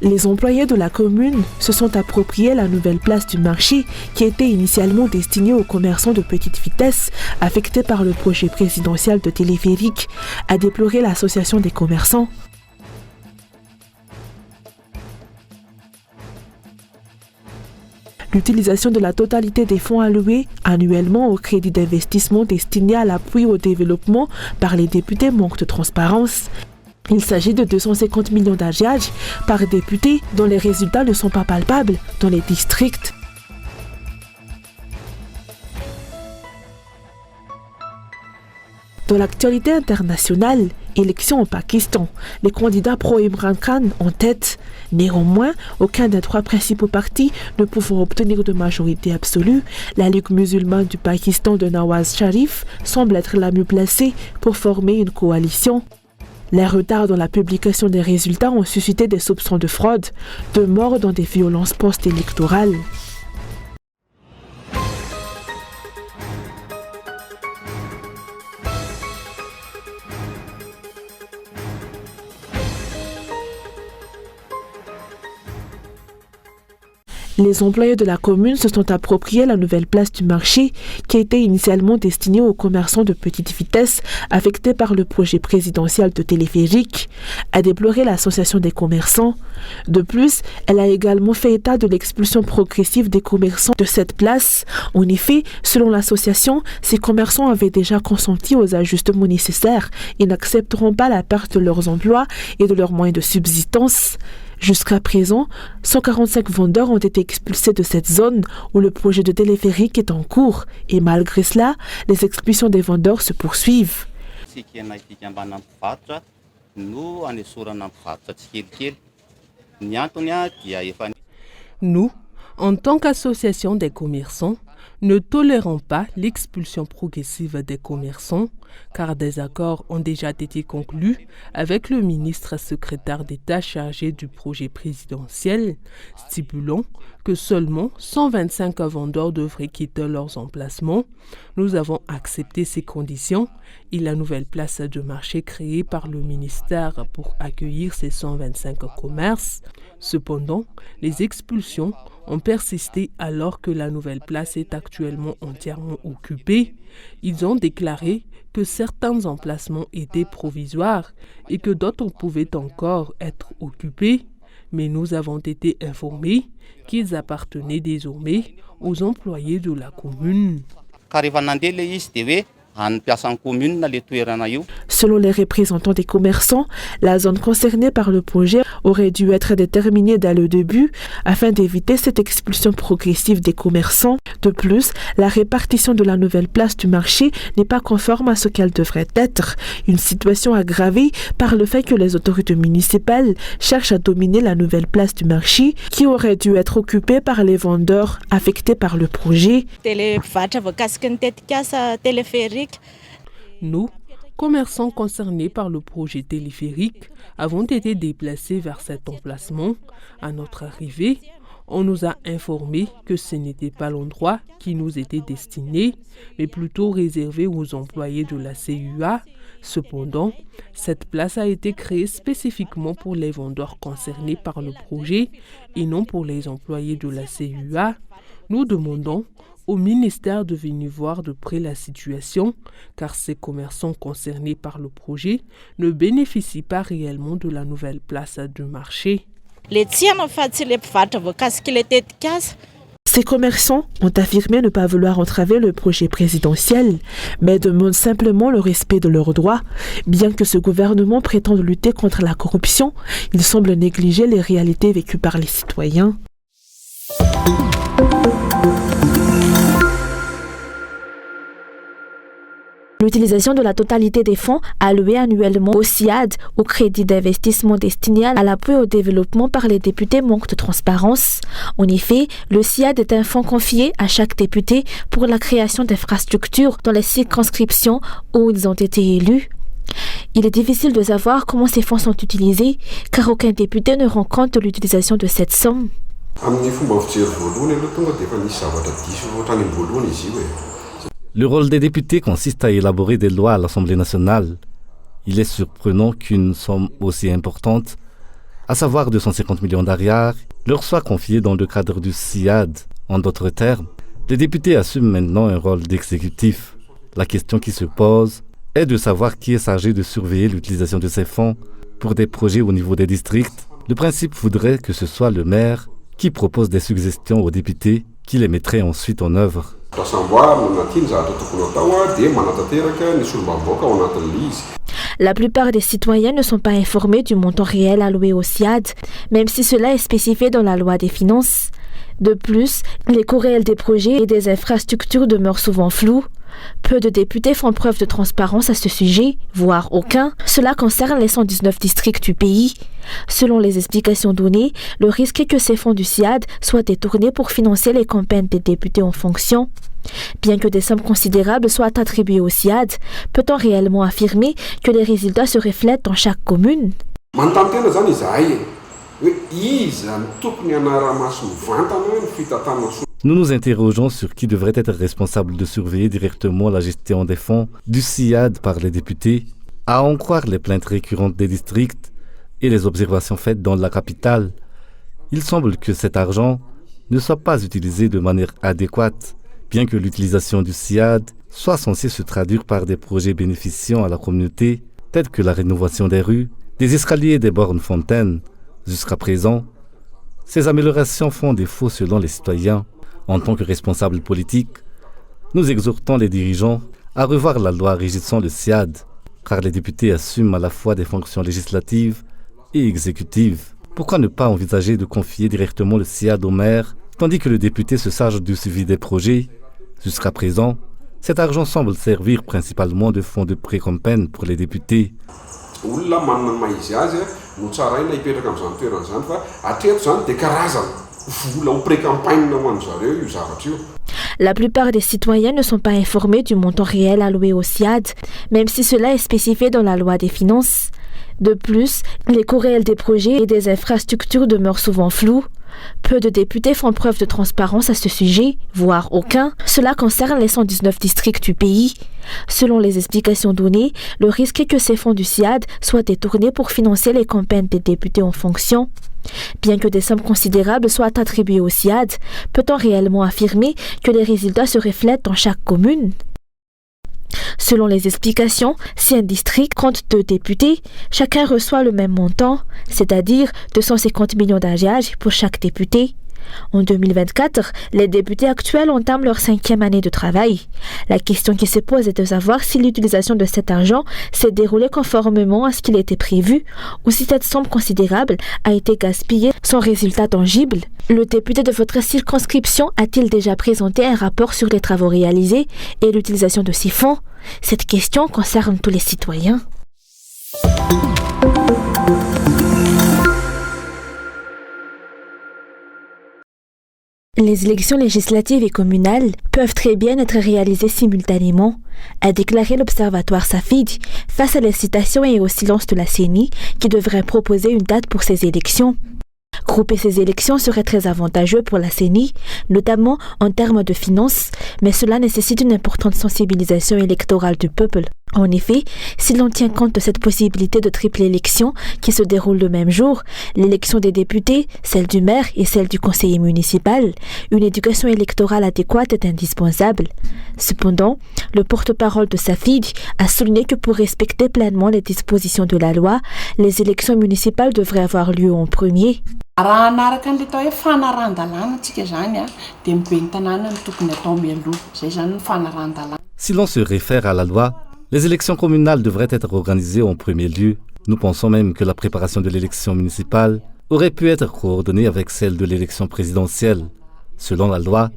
Les employés de la commune se sont appropriés la nouvelle place du marché qui était initialement destinée aux commerçants de petite vitesse affectés par le projet présidentiel de téléphérique, a déploré l'association des commerçants. L'utilisation de la totalité des fonds alloués annuellement au crédit d'investissement destiné à l'appui au développement par les députés manque de transparence. Il s'agit de 250 millions d'AGH par député dont les résultats ne sont pas palpables dans les districts. Dans l'actualité internationale, élection au Pakistan, les candidats pro-Imran Khan en tête. Néanmoins, aucun des trois principaux partis ne pouvant obtenir de majorité absolue, la Ligue musulmane du Pakistan de Nawaz Sharif semble être la mieux placée pour former une coalition. Les retards dans la publication des résultats ont suscité des soupçons de fraude, de morts dans des violences post-électorales. Les employés de la commune se sont appropriés la nouvelle place du marché qui était initialement destinée aux commerçants de petite vitesse affectés par le projet présidentiel de téléphérique, a déploré l'association des commerçants. De plus, elle a également fait état de l'expulsion progressive des commerçants de cette place. En effet, selon l'association, ces commerçants avaient déjà consenti aux ajustements nécessaires et n'accepteront pas la perte de leurs emplois et de leurs moyens de subsistance. Jusqu'à présent, 145 vendeurs ont été expulsés de cette zone où le projet de téléphérique est en cours et malgré cela, les expulsions des vendeurs se poursuivent. Nous, en tant qu'association des commerçants, ne tolérons pas l'expulsion progressive des commerçants car des accords ont déjà été conclus avec le ministre secrétaire d'État chargé du projet présidentiel, stipulant que seulement 125 vendeurs devraient quitter leurs emplacements. Nous avons accepté ces conditions et la nouvelle place de marché créée par le ministère pour accueillir ces 125 commerces. Cependant, les expulsions ont persisté alors que la nouvelle place est actuellement entièrement occupée. Ils ont déclaré que certains emplacements étaient provisoires et que d'autres pouvaient encore être occupés, mais nous avons été informés qu'ils appartenaient désormais aux employés de la commune. Selon les représentants des commerçants, la zone concernée par le projet aurait dû être déterminée dès le début afin d'éviter cette expulsion progressive des commerçants. De plus, la répartition de la nouvelle place du marché n'est pas conforme à ce qu'elle devrait être, une situation aggravée par le fait que les autorités municipales cherchent à dominer la nouvelle place du marché qui aurait dû être occupée par les vendeurs affectés par le projet. Nous, commerçants concernés par le projet téléphérique, avons été déplacés vers cet emplacement. À notre arrivée, on nous a informé que ce n'était pas l'endroit qui nous était destiné, mais plutôt réservé aux employés de la CUA. Cependant, cette place a été créée spécifiquement pour les vendeurs concernés par le projet et non pour les employés de la CUA. Nous demandons au ministère de venir voir de près la situation, car ces commerçants concernés par le projet ne bénéficient pas réellement de la nouvelle place de marché. Ces commerçants ont affirmé ne pas vouloir entraver le projet présidentiel, mais demandent simplement le respect de leurs droits. Bien que ce gouvernement prétende lutter contre la corruption, il semble négliger les réalités vécues par les citoyens. L'utilisation de la totalité des fonds alloués annuellement au SIAD, au crédit d'investissement destiné à l'appui au développement par les députés, manque de transparence. En effet, le SIAD est un fonds confié à chaque député pour la création d'infrastructures dans les circonscriptions où ils ont été élus. Il est difficile de savoir comment ces fonds sont utilisés, car aucun député ne rend compte de l'utilisation de cette somme. Le rôle des députés consiste à élaborer des lois à l'Assemblée nationale. Il est surprenant qu'une somme aussi importante à savoir 250 millions d'ariars, leur soit confié dans le cadre du SIAD. En d'autres termes, les députés assument maintenant un rôle d'exécutif. La question qui se pose est de savoir qui est chargé de surveiller l'utilisation de ces fonds pour des projets au niveau des districts. Le principe voudrait que ce soit le maire qui propose des suggestions aux députés qui les mettraient ensuite en œuvre. La plupart des citoyens ne sont pas informés du montant réel alloué au SIAD, même si cela est spécifié dans la loi des finances. De plus, les coûts réels des projets et des infrastructures demeurent souvent flous. Peu de députés font preuve de transparence à ce sujet, voire aucun. Cela concerne les 119 districts du pays. Selon les explications données, le risque est que ces fonds du SIAD soient détournés pour financer les campagnes des députés en fonction. Bien que des sommes considérables soient attribuées au SIAD, peut-on réellement affirmer que les résultats se reflètent dans chaque commune ? Nous nous interrogeons sur qui devrait être responsable de surveiller directement la gestion des fonds du SIAD par les députés, à en croire les plaintes récurrentes des districts et les observations faites dans la capitale. Il semble que cet argent ne soit pas utilisé de manière adéquate, bien que l'utilisation du SIAD soit censée se traduire par des projets bénéficiant à la communauté, tels que la rénovation des rues, des escaliers et des bornes fontaines. Jusqu'à présent, ces améliorations font défaut selon les citoyens. En tant que responsables politiques, nous exhortons les dirigeants à revoir la loi régissant le SIAD, car les députés assument à la fois des fonctions législatives et exécutives. Pourquoi ne pas envisager de confier directement le SIAD au maire, tandis que le député se charge du suivi des projets ? Jusqu'à présent, cet argent semble servir principalement de fonds de pré-campagne pour les députés. La plupart des citoyens ne sont pas informés du montant réel alloué au SIAD, même si cela est spécifié dans la loi des finances. De plus, les coûts réels des projets et des infrastructures demeurent souvent flous. Peu de députés font preuve de transparence à ce sujet, voire aucun. Cela concerne les 119 districts du pays. Selon les explications données, le risque est que ces fonds du SIAD soient détournés pour financer les campagnes des députés en fonction. Bien que des sommes considérables soient attribuées au SIAD, peut-on réellement affirmer que les résultats se reflètent dans chaque commune ? Selon les explications, si un district compte 2 députés, chacun reçoit le même montant, c'est-à-dire 250 millions d'ariars pour chaque député. En 2024, les députés actuels entament leur 5e année de travail. La question qui se pose est de savoir si l'utilisation de cet argent s'est déroulée conformément à ce qu'il était prévu ou si cette somme considérable a été gaspillée sans résultat tangible. Le député de votre circonscription a-t-il déjà présenté un rapport sur les travaux réalisés et l'utilisation de ces fonds ? Cette question concerne tous les citoyens. Les élections législatives et communales peuvent très bien être réalisées simultanément, a déclaré l'Observatoire SAFID face à l'excitation et au silence de la CENI qui devrait proposer une date pour ces élections. Grouper ces élections serait très avantageux pour la CENI, notamment en termes de finances, mais cela nécessite une importante sensibilisation électorale du peuple. En effet, si l'on tient compte de cette possibilité de triple élection qui se déroule le même jour, l'élection des députés, celle du maire et celle du conseiller municipal, une éducation électorale adéquate est indispensable. Cependant, le porte-parole de SAFID a souligné que pour respecter pleinement les dispositions de la loi, les élections municipales devraient avoir lieu en premier. Si l'on se réfère à la loi, les élections communales devraient être organisées en premier lieu. Nous pensons même que la préparation de l'élection municipale aurait pu être coordonnée avec celle de l'élection présidentielle. Selon la loi,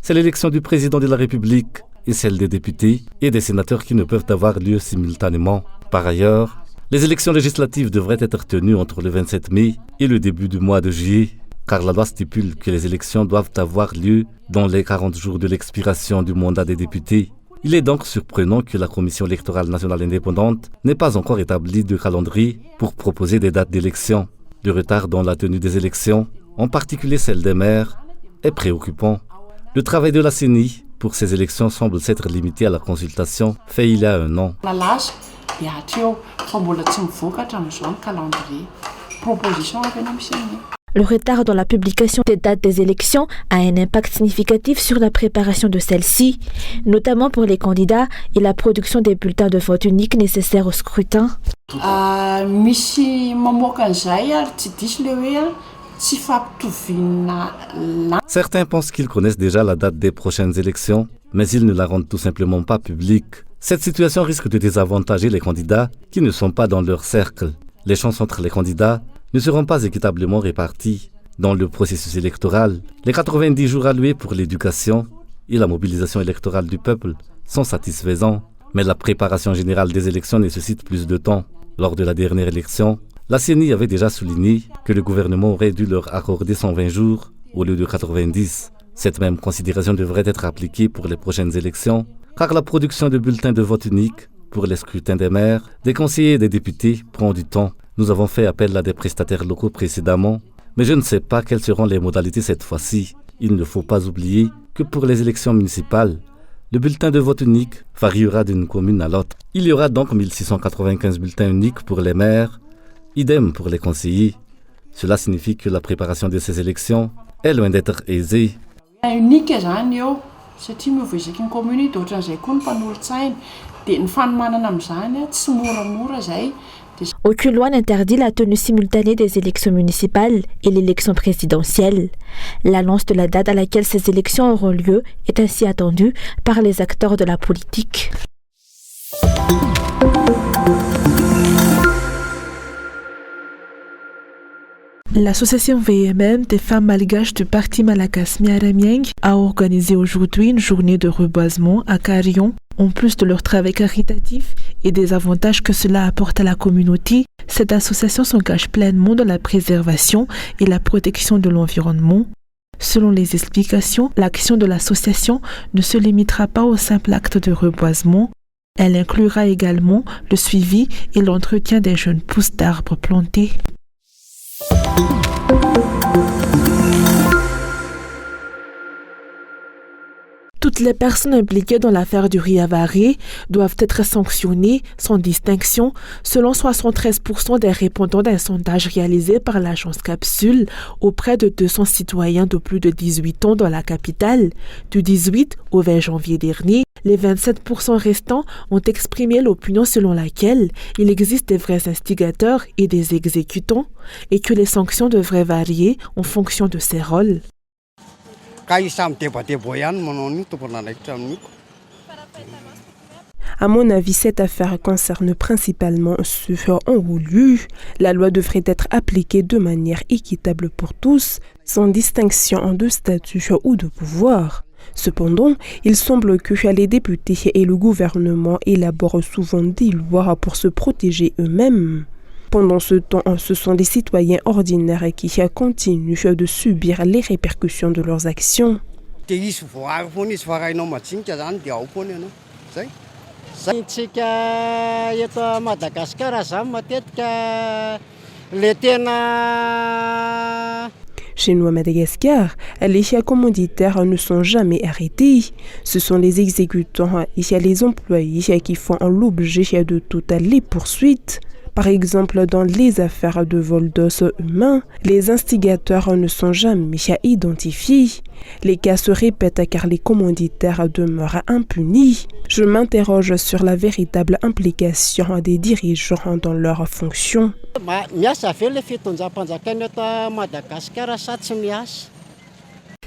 c'est l'élection du président de la République et celle des députés et des sénateurs qui ne peuvent avoir lieu simultanément. Par ailleurs, les élections législatives devraient être tenues entre le 27 mai et le début du mois de juillet, car la loi stipule que les élections doivent avoir lieu dans les 40 jours de l'expiration du mandat des députés. Il est donc surprenant que la Commission électorale nationale indépendante n'ait pas encore établi de calendrier pour proposer des dates d'élection. Le retard dans la tenue des élections, en particulier celle des maires, est préoccupant. Le travail de la CENI pour ces élections semble s'être limité à la consultation faite il y a 1 an. Le retard dans la publication des dates des élections a un impact significatif sur la préparation de celles-ci, notamment pour les candidats et la production des bulletins de vote uniques nécessaires au scrutin. Certains pensent qu'ils connaissent déjà la date des prochaines élections, mais ils ne la rendent tout simplement pas publique. Cette situation risque de désavantager les candidats qui ne sont pas dans leur cercle. Les chances entre les candidats ne seront pas équitablement répartis. Dans le processus électoral, les 90 jours alloués pour l'éducation et la mobilisation électorale du peuple sont satisfaisants, mais la préparation générale des élections nécessite plus de temps. Lors de la dernière élection, la CENI avait déjà souligné que le gouvernement aurait dû leur accorder 120 jours au lieu de 90. Cette même considération devrait être appliquée pour les prochaines élections, car la production de bulletins de vote unique pour les scrutins des maires, des conseillers et des députés prend du temps. Nous avons fait appel à des prestataires locaux précédemment, mais je ne sais pas quelles seront les modalités cette fois-ci. Il ne faut pas oublier que pour les élections municipales, le bulletin de vote unique variera d'une commune à l'autre. Il y aura donc 1695 bulletins uniques pour les maires, idem pour les conseillers. Cela signifie que la préparation de ces élections est loin d'être aisée. Aucune loi n'interdit la tenue simultanée des élections municipales et l'élection présidentielle. L'annonce de la date à laquelle ces élections auront lieu est ainsi attendue par les acteurs de la politique. L'association VMM des femmes malgaches du parti Malakas Miaramieng a organisé aujourd'hui une journée de reboisement à Carillon. En plus de leur travail caritatif et des avantages que cela apporte à la communauté, cette association s'engage pleinement dans la préservation et la protection de l'environnement. Selon les explications, l'action de l'association ne se limitera pas au simple acte de reboisement. Elle inclura également le suivi et l'entretien des jeunes pousses d'arbres plantés. Toutes les personnes impliquées dans l'affaire du riz avarié doivent être sanctionnées sans distinction, selon 73% des répondants d'un sondage réalisé par l'agence Capsule auprès de 200 citoyens de plus de 18 ans dans la capitale. Du 18 au 20 janvier dernier, les 27% restants ont exprimé l'opinion selon laquelle il existe des vrais instigateurs et des exécutants et que les sanctions devraient varier en fonction de ces rôles. À mon avis, cette affaire concerne principalement ceux qui ont voulu. La loi devrait être appliquée de manière équitable pour tous, sans distinction de statut ou de pouvoir. Cependant, il semble que les députés et le gouvernement élaborent souvent des lois pour se protéger eux-mêmes. Pendant ce temps, ce sont des citoyens ordinaires qui continuent de subir les répercussions de leurs actions. Chez nous à Madagascar, les commanditaires ne sont jamais arrêtés. Ce sont les exécutants et les employés qui font l'objet de toutes les poursuites. Par exemple, dans les affaires de vol d'os humains, les instigateurs ne sont jamais identifiés. Les cas se répètent car les commanditaires demeurent impunis. Je m'interroge sur la véritable implication des dirigeants dans leurs fonctions.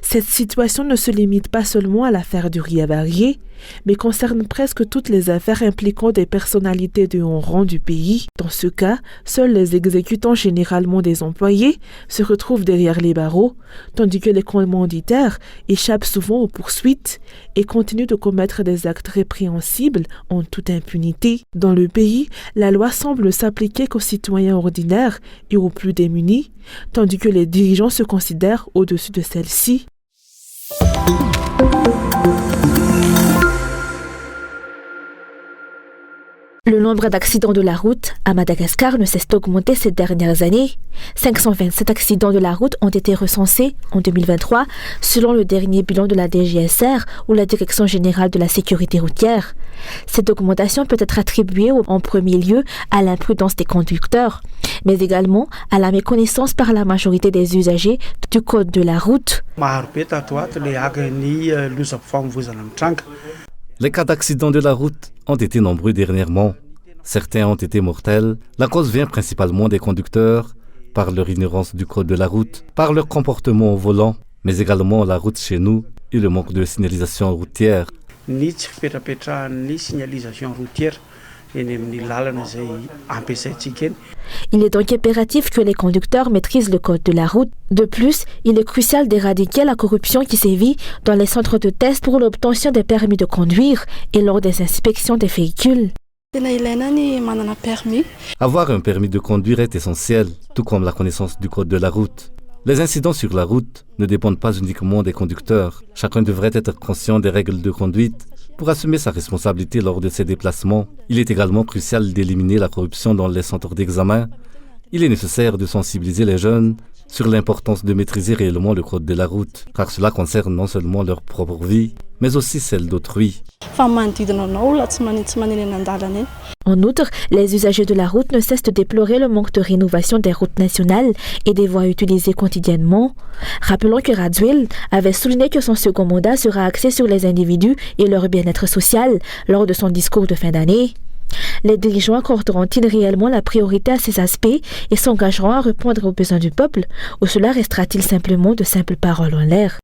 Cette situation ne se limite pas seulement à l'affaire du riz avarié, mais concerne presque toutes les affaires impliquant des personnalités de haut rang du pays. Dans ce cas, seuls les exécutants, généralement des employés, se retrouvent derrière les barreaux, tandis que les commanditaires échappent souvent aux poursuites et continuent de commettre des actes répréhensibles en toute impunité. Dans le pays, la loi semble s'appliquer qu'aux citoyens ordinaires et aux plus démunis, tandis que les dirigeants se considèrent au-dessus de celle-ci. Le nombre d'accidents de la route à Madagascar ne cesse d'augmenter ces dernières années. 527 accidents de la route ont été recensés en 2023, selon le dernier bilan de la DGSR ou la Direction générale de la sécurité routière. Cette augmentation peut être attribuée en premier lieu à l'imprudence des conducteurs, mais également à la méconnaissance par la majorité des usagers du code de la route. Les cas d'accidents de la route ont été nombreux dernièrement. Certains ont été mortels. La cause vient principalement des conducteurs, par leur ignorance du code de la route, par leur comportement au volant, mais également la route chez nous et le manque de signalisation routière. Il est donc impératif que les conducteurs maîtrisent le code de la route. De plus, il est crucial d'éradiquer la corruption qui sévit dans les centres de test pour l'obtention des permis de conduire et lors des inspections des véhicules. Avoir un permis de conduire est essentiel, tout comme la connaissance du code de la route. Les incidents sur la route ne dépendent pas uniquement des conducteurs. Chacun devrait être conscient des règles de conduite pour assumer sa responsabilité lors de ses déplacements. Il est également crucial d'éliminer la corruption dans les centres d'examen. Il est nécessaire de sensibiliser les jeunes sur l'importance de maîtriser réellement le code de la route, car cela concerne non seulement leur propre vie, mais aussi celle d'autrui. En outre, les usagers de la route ne cessent de déplorer le manque de rénovation des routes nationales et des voies utilisées quotidiennement. Rappelons que Radziwill avait souligné que son second mandat sera axé sur les individus et leur bien-être social lors de son discours de fin d'année. Les dirigeants accorderont-ils réellement la priorité à ces aspects et s'engageront à répondre aux besoins du peuple, ou cela restera-t-il simplement de simples paroles en l'air?